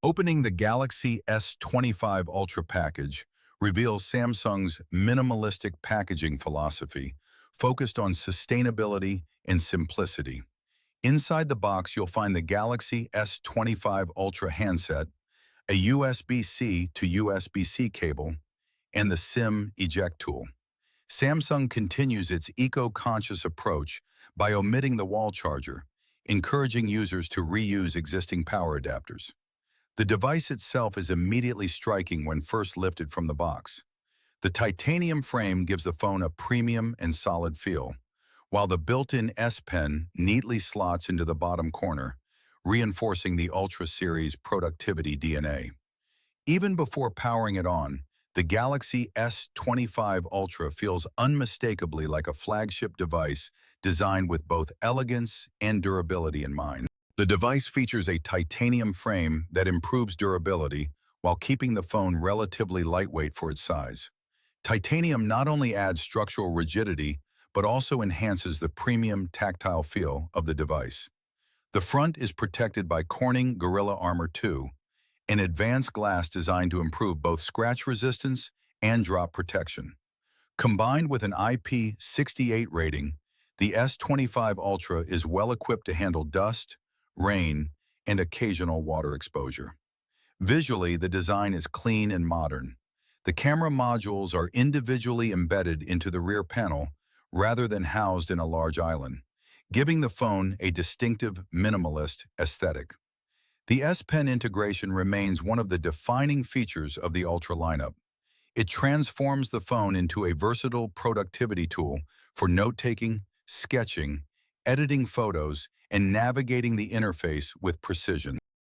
Opening the Galaxy S25 Ultra package reveals Samsung's minimalistic packaging philosophy, focused on sustainability and simplicity. Inside the box, you'll find the Galaxy S25 Ultra handset, a USB-C to USB-C cable, and the SIM eject tool. Samsung continues its eco-conscious approach by omitting the wall charger, encouraging users to reuse existing power adapters. The device itself is immediately striking when first lifted from the box. The titanium frame gives the phone a premium and solid feel, while the built-in S Pen neatly slots into the bottom corner, reinforcing the Ultra series productivity DNA. Even before powering it on, the Galaxy S25 Ultra feels unmistakably like a flagship device designed with both elegance and durability in mind. The device features a titanium frame that improves durability while keeping the phone relatively lightweight for its size. Titanium not only adds structural rigidity, but also enhances the premium tactile feel of the device. The front is protected by Corning Gorilla Armor 2, an advanced glass designed to improve both scratch resistance and drop protection. Combined with an IP68 rating, the S25 Ultra is well equipped to handle dust, rain, and occasional water exposure. Visually, the design is clean and modern. The camera modules are individually embedded into the rear panel rather than housed in a large island, giving the phone a distinctive minimalist aesthetic. The S Pen integration remains one of the defining features of the Ultra lineup. It transforms the phone into a versatile productivity tool for note-taking, sketching, editing photos, and navigating the interface with precision.